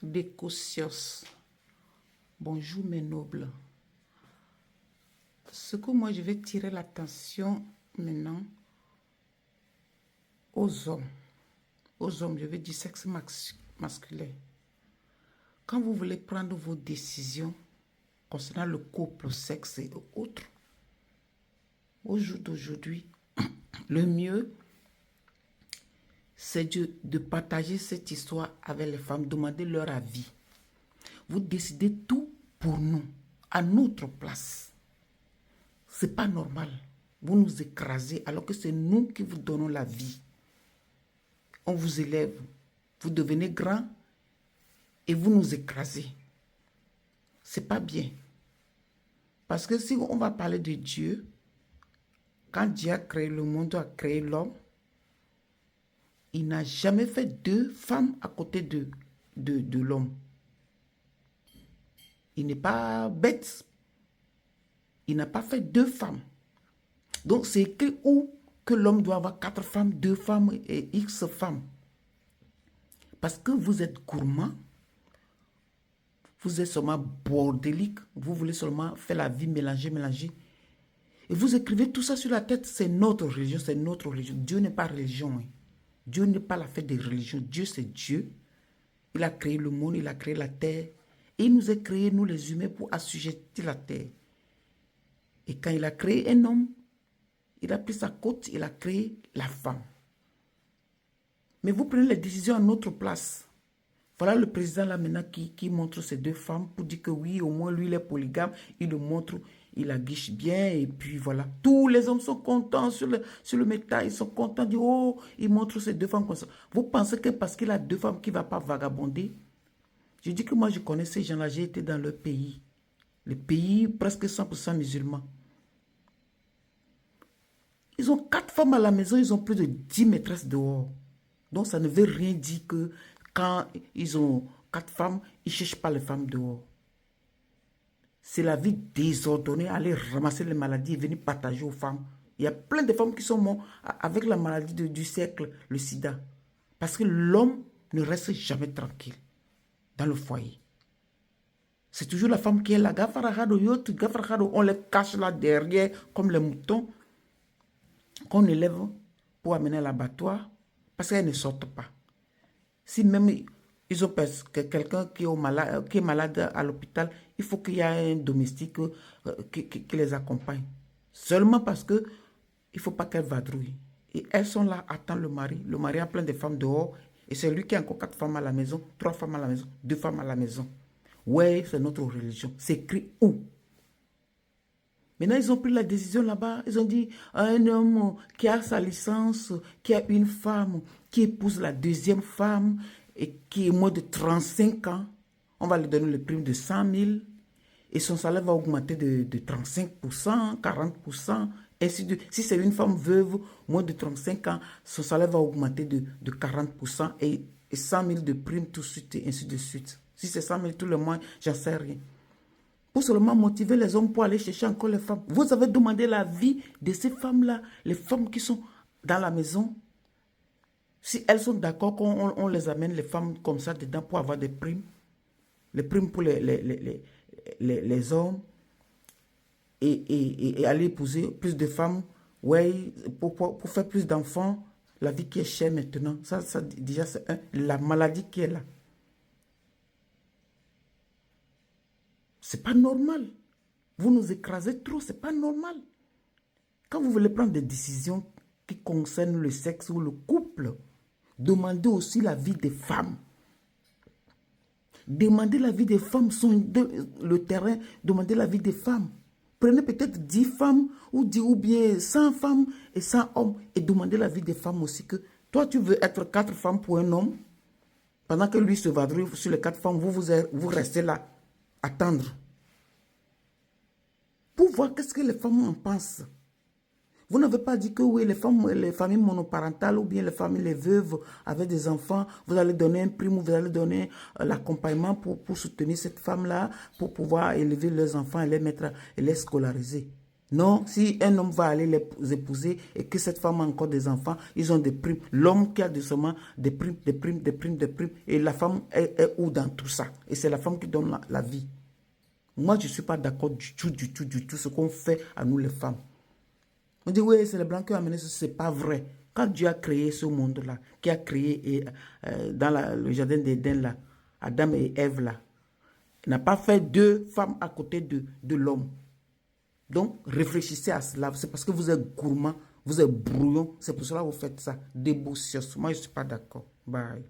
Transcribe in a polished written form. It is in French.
Décocios. Bonjour mes nobles. Ce que moi je vais tirer l'attention maintenant aux hommes. Aux hommes, je veux dire sexe masculin. Quand vous voulez prendre vos décisions concernant le couple, sexe et autres, au jour d'aujourd'hui, le mieux, c'est de partager cette histoire avec les femmes, demander leur avis. Vous décidez tout pour nous, à notre place. Ce n'est pas normal. Vous nous écrasez alors que c'est nous qui vous donnons la vie. On vous élève, vous devenez grand et vous nous écrasez. Ce n'est pas bien. Parce que si on va parler de Dieu, quand Dieu a créé le monde, a créé l'homme, il n'a jamais fait deux femmes à côté de l'homme. Il n'est pas bête. Il n'a pas fait deux femmes. Donc c'est écrit où que l'homme doit avoir 4 femmes, 2 femmes et X femmes. Parce que vous êtes gourmand, vous êtes seulement bordélique, vous voulez seulement faire la vie mélanger. Et vous écrivez tout ça sur la tête, c'est notre religion, c'est notre religion. Dieu n'est pas religion. Hein. Dieu n'est pas la fête des religions. Dieu, c'est Dieu. Il a créé le monde, il a créé la terre. Et il nous a créés, nous les humains, pour assujettir la terre. Et quand il a créé un homme, il a pris sa côte, il a créé la femme. Mais vous prenez les décisions à notre place. Voilà le président là maintenant qui montre ces 2 femmes pour dire que oui, au moins lui il est polygame, il le montre, il aguiche bien et puis voilà. Tous les hommes sont contents sur le métal, ils sont contents de dire oh, il montre ces 2 femmes comme ça. Vous pensez que parce qu'il a 2 femmes qu'il ne va pas vagabonder? Je dis que moi je connais ces gens-là, j'ai été dans leur pays. Le pays presque 100% musulmans. Ils ont 4 femmes à la maison, ils ont plus de 10 maîtresses dehors. Donc ça ne veut rien dire que quand ils ont 4 femmes, ils ne cherchent pas les femmes dehors. C'est la vie désordonnée, aller ramasser les maladies et venir partager aux femmes. Il y a plein de femmes qui sont mortes avec la maladie du siècle, le sida. Parce que l'homme ne reste jamais tranquille dans le foyer. C'est toujours la femme qui est là. On les cache là derrière comme les moutons qu'on élève pour amener à l'abattoir parce qu'elles ne sortent pas. Si même ils ont quelqu'un qui est malade à l'hôpital, il faut qu'il y ait un domestique qui les accompagne. Seulement parce que il ne faut pas qu'elles vadrouillent. Et elles sont là, attendent le mari. Le mari a plein de femmes dehors. Et c'est lui qui a encore 4 femmes à la maison, 3 femmes à la maison, 2 femmes à la maison. Ouais, c'est notre religion. C'est écrit où? Maintenant, ils ont pris la décision là-bas. Ils ont dit, un homme qui a sa licence, qui a une femme, qui épouse la 2e femme et qui est moins de 35 ans, on va lui donner le prime de 100 000 et son salaire va augmenter de 35%, 40%, ainsi de suite. Si c'est une femme veuve, moins de 35 ans, son salaire va augmenter de 40% et 100 000 de prime tout de suite et ainsi de suite. Si c'est 100 000 tout le mois, j'en sais rien. Pour seulement motiver les hommes pour aller chercher encore les femmes. Vous avez demandé la vie de ces femmes-là, les femmes qui sont dans la maison. Si elles sont d'accord qu'on les amène, les femmes comme ça, dedans pour avoir des primes. Les primes pour les hommes. Et aller épouser plus de femmes. Ouais, pour faire plus d'enfants. La vie qui est chère maintenant. Ça déjà, c'est la maladie qui est là. C'est pas normal. Vous nous écrasez trop, c'est pas normal. Quand vous voulez prendre des décisions qui concernent le sexe ou le couple, demandez aussi la vie des femmes. Demandez la vie des femmes sur le terrain, demandez la vie des femmes. Prenez peut-être 10 femmes ou bien 100 femmes et 100 hommes et demandez la vie des femmes aussi. Que toi, tu veux être 4 femmes pour un homme, pendant que lui se vadrouille sur les 4 femmes, vous restez là. Attendre. Pour voir qu'est-ce que les femmes en pensent. Vous n'avez pas dit que oui, les familles monoparentales ou bien les familles, les veuves avec des enfants, vous allez donner un prime ou vous allez donner l'accompagnement pour soutenir cette femme-là, pour pouvoir élever leurs enfants et les mettre et les scolariser. Non, si un homme va aller les épouser et que cette femme a encore des enfants, ils ont des primes. L'homme qui a des seulement des primes, des primes, des primes, des primes. Et la femme est où dans tout ça? Et c'est la femme qui donne la vie. Moi, je ne suis pas d'accord du tout, du tout, du tout ce qu'on fait à nous les femmes. On dit, oui, c'est les Blancs qui ont amené ça. Ce n'est pas vrai. Quand Dieu a créé ce monde-là, qui a créé dans le jardin d'Éden, là, Adam et Ève, là, il n'a pas fait deux femmes à côté de l'homme. Donc, réfléchissez à cela. C'est parce que vous êtes gourmand, vous êtes brouillon. C'est pour cela que vous faites ça. Déboussieuse. Moi, je ne suis pas d'accord. Bye.